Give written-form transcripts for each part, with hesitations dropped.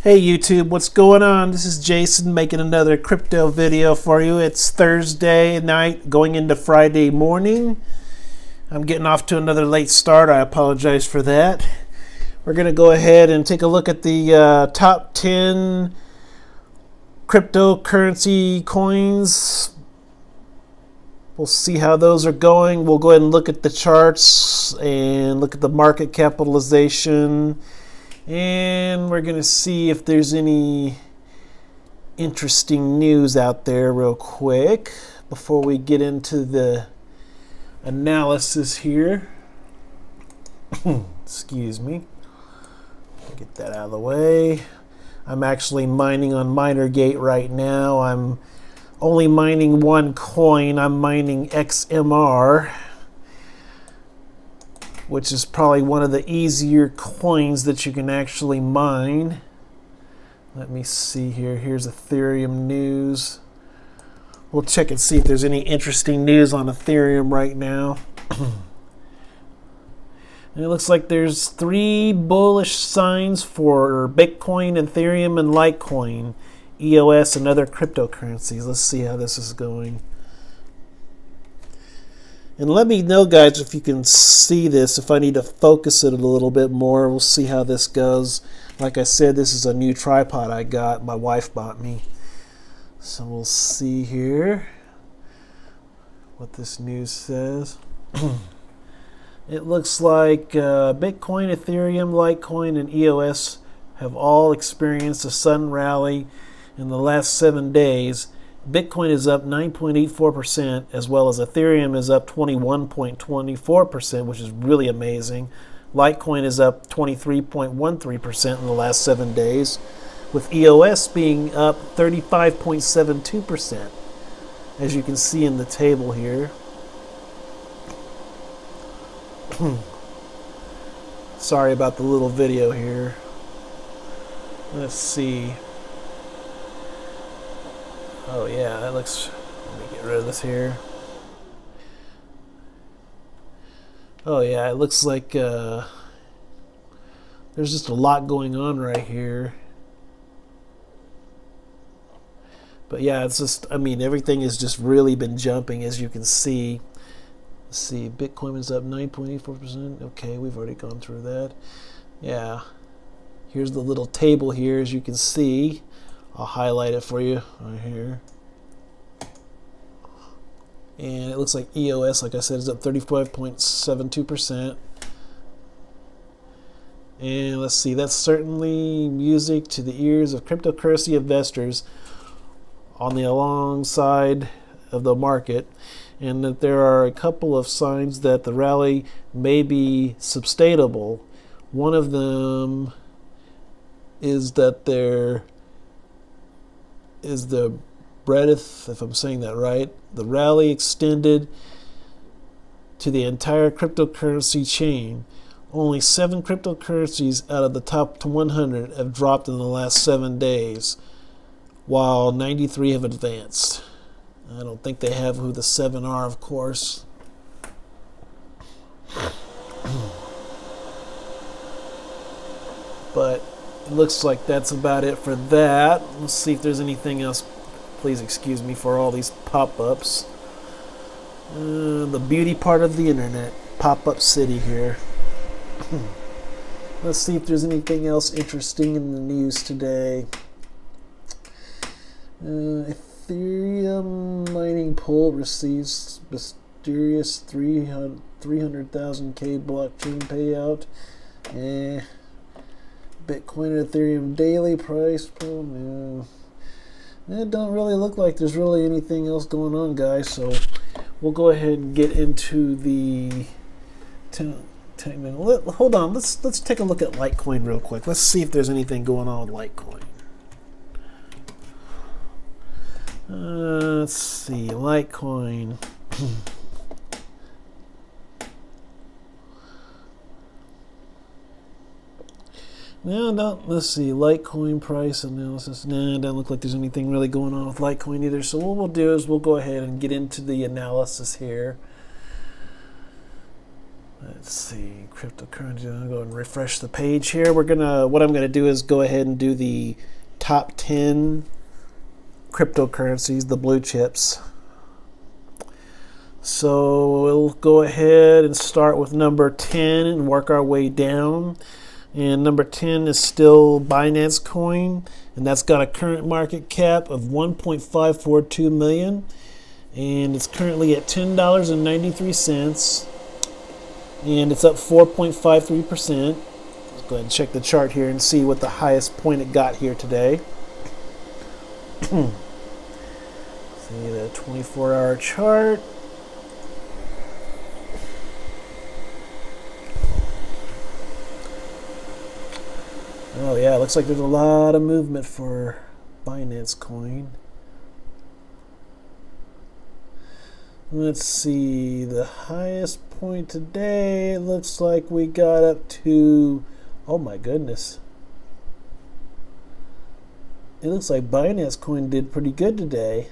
Hey YouTube, what's going on? This is Jason making another crypto video for you. It's Thursday night going into Friday morning. I'm getting off to another late start. I apologize for that. We're going to go ahead and take a look at the top 10 cryptocurrency coins. We'll see how those are going. We'll go ahead and look at the charts and look at the market capitalization. And we're going to see if there's any interesting news out there real quick before we get into the analysis here. Excuse me. Get that out of the way. I'm actually mining on MinerGate right now. I'm only mining one coin. I'm mining XMR, which is probably one of the easier coins that you can actually mine. Let me see here. Here's Ethereum news. We'll check and see if there's any interesting news on Ethereum right now. And it looks like there's 3 bullish signs for Bitcoin, Ethereum, and Litecoin, EOS, and other cryptocurrencies. Let's see how this is going. And let me know, guys, if you can see this, if I need to focus it a little bit more. We'll see how this goes. Like I said, this is a new tripod I got. My wife bought me. So we'll see here what this news says. It looks like Bitcoin, Ethereum, Litecoin, and EOS have all experienced a sudden rally in the last 7 days. Bitcoin is up 9.84%, as well as Ethereum is up 21.24%, which is really amazing. Litecoin is up 23.13% in the last 7 days, with EOS being up 35.72%, as you can see in the table here. Sorry about the little video here. Let's see. Oh yeah, that looks, let me get rid of this here. Oh yeah, it looks like there's just a lot going on right here. But yeah, it's just, I mean, everything has just really been jumping, as you can see. Let's see, Bitcoin is up 9.84%. Okay, we've already gone through that. Yeah. Here's the little table here, as you can see. I'll highlight it for you right here. And it looks like EOS, like I said, is up 35.72%. And let's see, that's certainly music to the ears of cryptocurrency investors on the alongside of the market. And that there are a couple of signs that the rally may be sustainable. One of them is that there is the breadth, if I'm saying that right, the rally extended to the entire cryptocurrency chain. Only 7 cryptocurrencies out of the top 100 have dropped in the last 7 days, while 93 have advanced. I don't think they have who the 7 are, of course. But it looks like that's about it for that. Let's see if there's anything else. Please excuse me for all these pop-ups. The beauty part of the internet. Pop-up city here. Let's see if there's anything else interesting in the news today. Ethereum mining pool receives mysterious 300,000K blockchain payout. Bitcoin and Ethereum daily price. It don't really look like there's really anything else going on, guys. So we'll go ahead and get into the technical. Hold on. Let's take a look at Litecoin real quick. Let's see if there's anything going on with Litecoin. Let's see, Litecoin. Let's see, Litecoin price analysis. It doesn't look like there's anything really going on with Litecoin either. So what we'll do is we'll go ahead and get into the analysis here. Let's see, cryptocurrency. I'll go and refresh the page here. What I'm gonna do is go ahead and do the top 10 cryptocurrencies, the blue chips. So we'll go ahead and start with number 10 and work our way down. And number 10 is still Binance Coin, and that's got a current market cap of 1.542 million, and it's currently at $10.93, and it's up 4.53%. Let's go ahead and check the chart here and see what the highest point it got here today. See the 24-hour chart. Oh yeah, looks like there's a lot of movement for Binance Coin. Let's see, the highest point today, it looks like we got up to, oh my goodness. It looks like Binance Coin did pretty good today.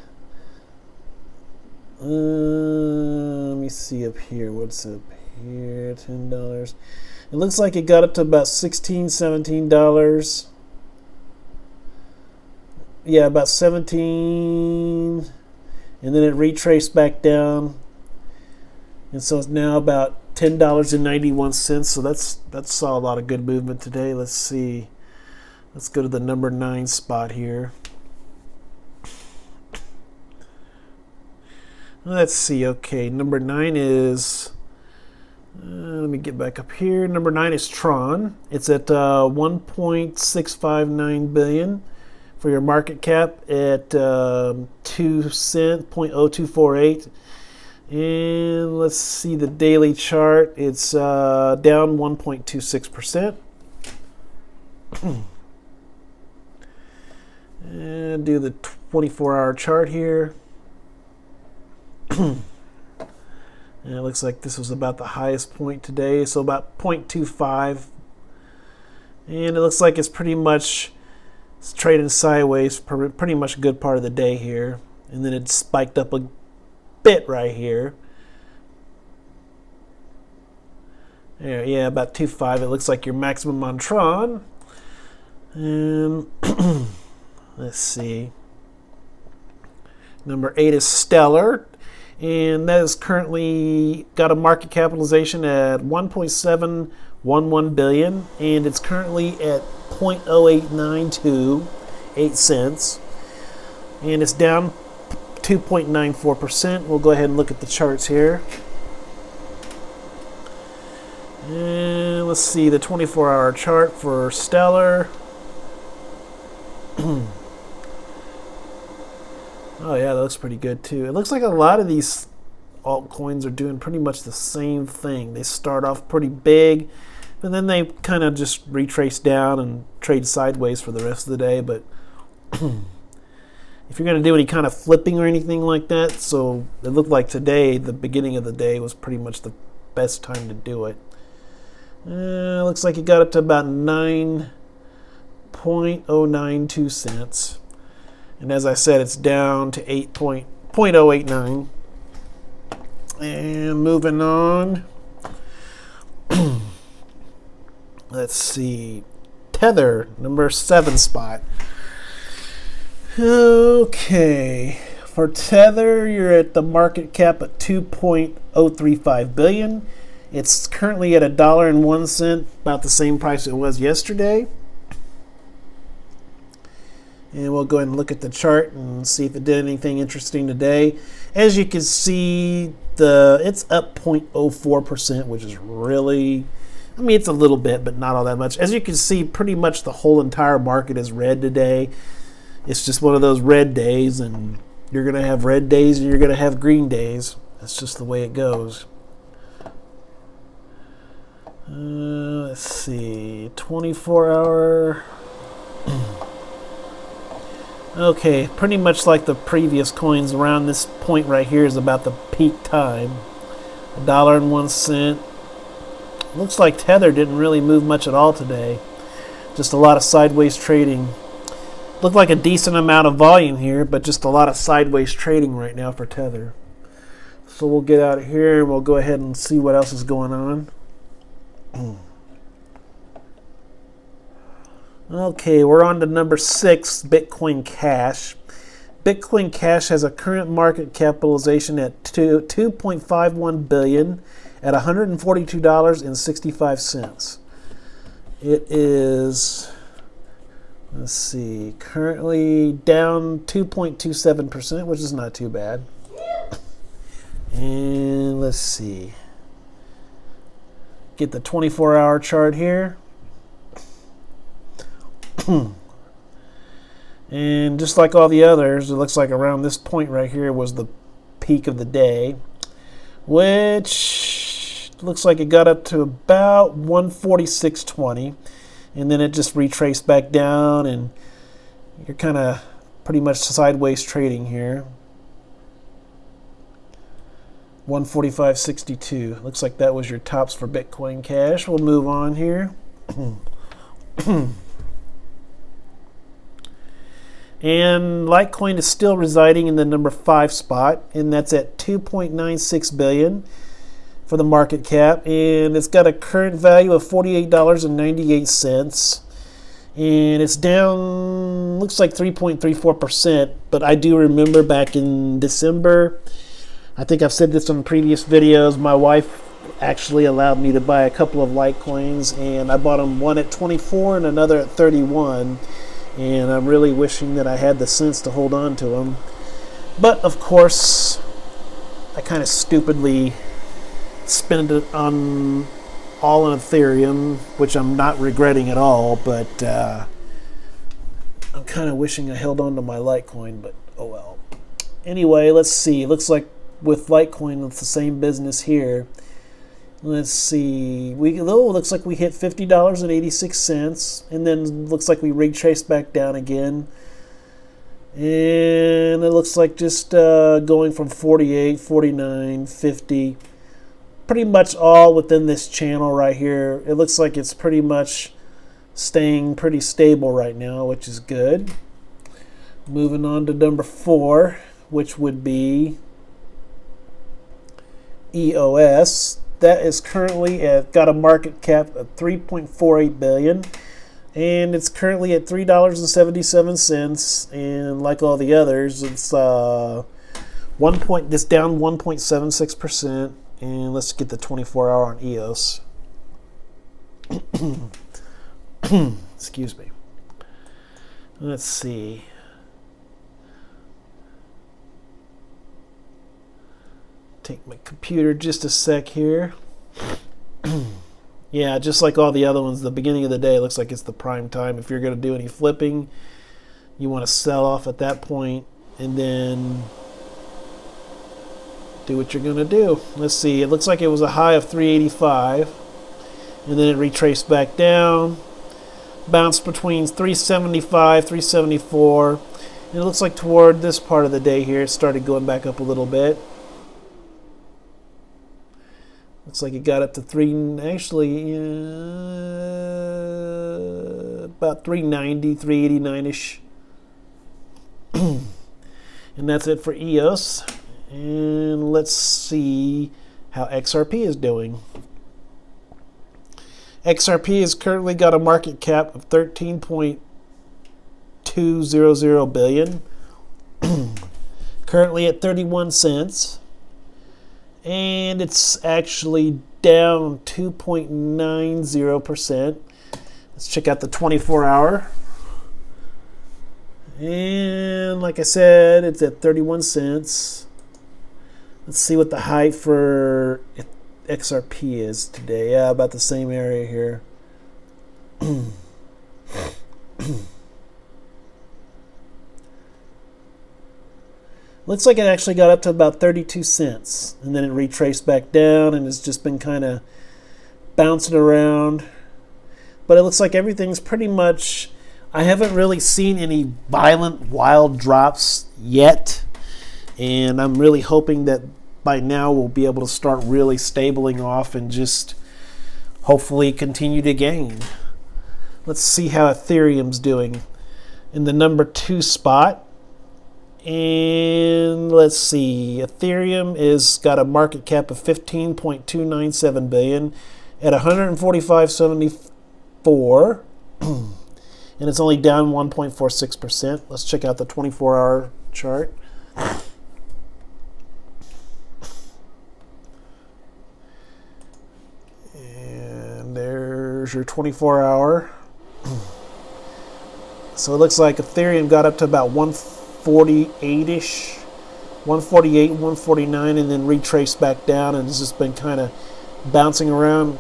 Let me see up here, what's up here, $10. It looks like it got up to about $16, $17. Yeah, about 17, and then it retraced back down, and so it's now about $10.91. So that saw a lot of good movement today. Let's see. Let's go to the number 9 spot here. Let's see. Okay, number 9 is. Let me get back up here. Number 9 is Tron. It's at 1.659 billion for your market cap at 2 cent, 0.0248. And let's see the daily chart. It's down 1.26%. And do the 24-hour chart here. And it looks like this was about the highest point today, so about 0.25. And it looks like it's pretty much trading sideways for pretty much a good part of the day here. And then it spiked up a bit right here. There, yeah, about 2.5. It looks like your maximum on Tron. And let's see. Number 8 is Stellar. And that is currently got a market capitalization at 1.711 billion, and it's currently at 0.0892 cents, and it's down 2.94%. We'll go ahead and look at the charts here. And let's see the 24-hour chart for Stellar. Oh yeah, that looks pretty good too. It looks like a lot of these altcoins are doing pretty much the same thing. They start off pretty big, but then they kind of just retrace down and trade sideways for the rest of the day. But if you're going to do any kind of flipping or anything like that, so it looked like today, the beginning of the day was pretty much the best time to do it. Looks like it got up to about 9.092 cents. And as I said, it's down to 0.089. And moving on. Let's see. Tether, number 7 spot. Okay. For Tether, you're at the market cap at 2.035 billion. It's currently at $1.01, about the same price it was yesterday. And we'll go ahead and look at the chart and see if it did anything interesting today. As you can see, it's up 0.04%, which is really, I mean, it's a little bit, but not all that much. As you can see, pretty much the whole entire market is red today. It's just one of those red days, and you're going to have red days and you're going to have green days. That's just the way it goes. Let's see, 24-hour. Okay, pretty much like the previous coins, around this point right here is about the peak time. $1.01. Looks like Tether didn't really move much at all today. Just a lot of sideways trading. Looked like a decent amount of volume here, but just a lot of sideways trading right now for Tether. So we'll get out of here and we'll go ahead and see what else is going on. Okay, we're on to number 6, Bitcoin Cash. Bitcoin Cash has a current market capitalization at $2.51 billion at $142.65. It is, let's see, currently down 2.27%, which is not too bad. And let's see, get the 24-hour chart here. And just like all the others, it looks like around this point right here was the peak of the day, which looks like it got up to about 146.20, and then it just retraced back down, and you're kind of pretty much sideways trading here. 145.62. Looks like that was your tops for Bitcoin Cash. We'll move on here. And Litecoin is still residing in the number 5 spot, and that's at $2.96 billion for the market cap, and it's got a current value of $48.98, and it's down, looks like 3.34%, but I do remember back in December, I think I've said this on previous videos, my wife actually allowed me to buy a couple of Litecoins, and I bought them, one at 24 and another at 31. And I'm really wishing that I had the sense to hold on to them. But, of course, I kind of stupidly spent it on all on Ethereum, which I'm not regretting at all, but I'm kind of wishing I held on to my Litecoin, but oh well. Anyway, let's see. It looks like with Litecoin, it's the same business here. Let's see. Looks like we hit $50.86, and then looks like we retraced back down again. And it looks like just going from 48, 49, 50, pretty much all within this channel right here. It looks like it's pretty much staying pretty stable right now, which is good. Moving on to number 4, which would be EOS. That is currently got a market cap of $3.48 billion, and it's currently at $3.77. And like all the others, it's down 1.76%. And let's get the 24-hour on EOS. Excuse me. Let's see. Take my computer just a sec here. Yeah, just like all the other ones, the beginning of the day looks like it's the prime time. If you're going to do any flipping, you want to sell off at that point and then do what you're going to do. Let's see. It looks like it was a high of 385, and then it retraced back down, bounced between 375, 374, and it looks like toward this part of the day here, it started going back up a little bit. Looks like it got up to about 390, 389-ish. And that's it for EOS. And let's see how XRP is doing. XRP has currently got a market cap of $13.200 billion. Currently at 31 cents. And it's actually down 2.90%. Let's check out the 24-hour. And like I said, it's at 31 cents. Let's see what the height for XRP is today. Yeah, about the same area here. Looks like it actually got up to about 32 cents, and then it retraced back down, and it's just been kind of bouncing around. But it looks like everything's pretty much, I haven't really seen any violent, wild drops yet, and I'm really hoping that by now we'll be able to start really stabling off and just hopefully continue to gain. Let's see how Ethereum's doing. In the number 2 spot, and let's see, Ethereum is got a market cap of $15.297 billion, at 145.74. And it's only down 1.46%. Let's check out the 24-hour chart. And there's your 24-hour. So it looks like Ethereum got up to about 148-ish, 148, 149, and then retraced back down, and it's just been kind of bouncing around.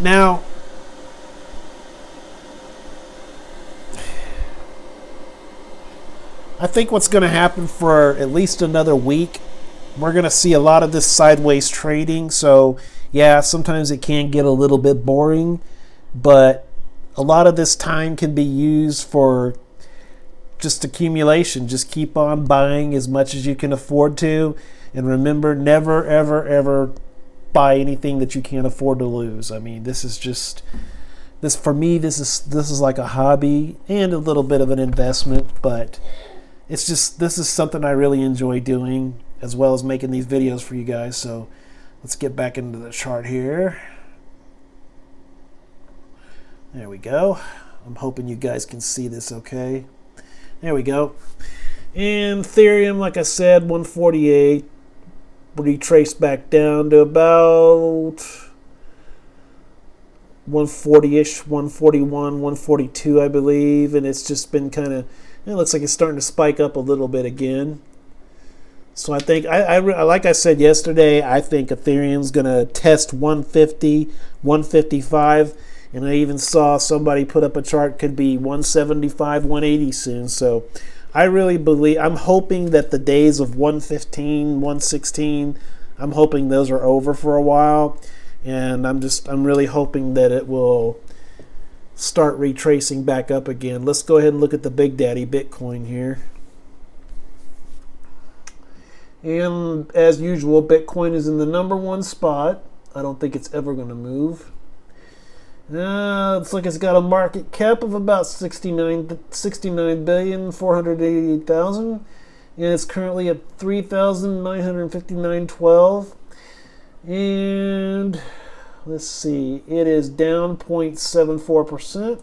Now, I think what's going to happen for at least another week, we're going to see a lot of this sideways trading. So, yeah, sometimes it can get a little bit boring, but a lot of this time can be used for just accumulation. Just keep on buying as much as you can afford to. And remember, never, ever, ever buy anything that you can't afford to lose. I mean, this is just, this for me, this is like a hobby and a little bit of an investment, but it's just, this is something I really enjoy doing, as well as making these videos for you guys. So let's get back into the chart here. There we go. I'm hoping you guys can see this okay. There we go. And Ethereum, like I said, 148. Retraced back down to about 140-ish, 141, 142, I believe. And it's just been kind of, it looks like it's starting to spike up a little bit again. So I think, like I said yesterday, I think Ethereum's going to test 150, 155. And I even saw somebody put up a chart, could be 175, 180 soon. So I really believe, I'm hoping that the days of 115, 116, I'm hoping those are over for a while. And I'm really hoping that it will start retracing back up again. Let's go ahead and look at the Big Daddy Bitcoin here. And as usual, Bitcoin is in the number 1 spot. I don't think it's ever going to move. Looks like it's got a market cap of about 69,488,000, and it's currently at 3,959.12. And let's see, it is down 0.74%.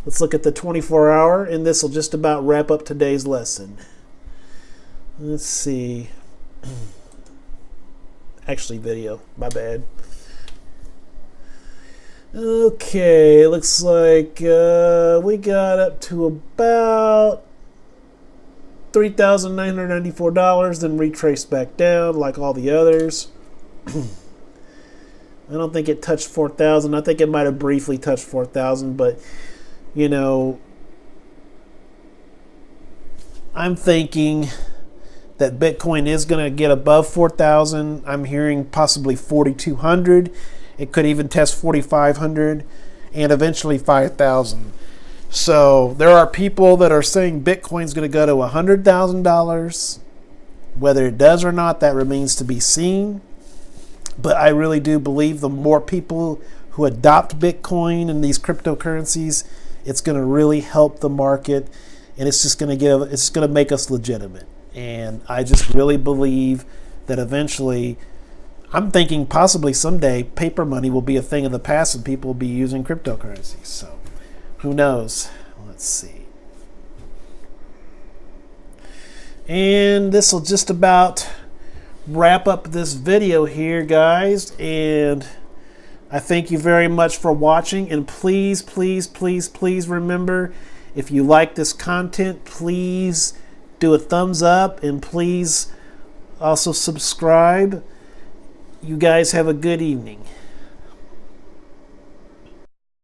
Let's look at the 24-hour, and this will just about wrap up today's lesson. Let's see. Actually, video. My bad. Okay, looks like we got up to about $3,994, then retraced back down like all the others. I don't think it touched 4,000. I think it might have briefly touched 4,000, but you know, I'm thinking that Bitcoin is going to get above 4,000. I'm hearing possibly 4,200. It could even test 4,500 and eventually 5,000. So there are people that are saying Bitcoin's going to go to $100,000. Whether it does or not, that remains to be seen. But I really do believe the more people who adopt Bitcoin and these cryptocurrencies, it's going to really help the market, and it's just going to make us legitimate. And I just really believe that eventually, I'm thinking possibly someday paper money will be a thing of the past and people will be using cryptocurrencies. So who knows? Let's see. And this will just about wrap up this video here, guys. And I thank you very much for watching. And please, please, please, please remember, if you like this content, please do a thumbs up and please also subscribe. You guys have a good evening.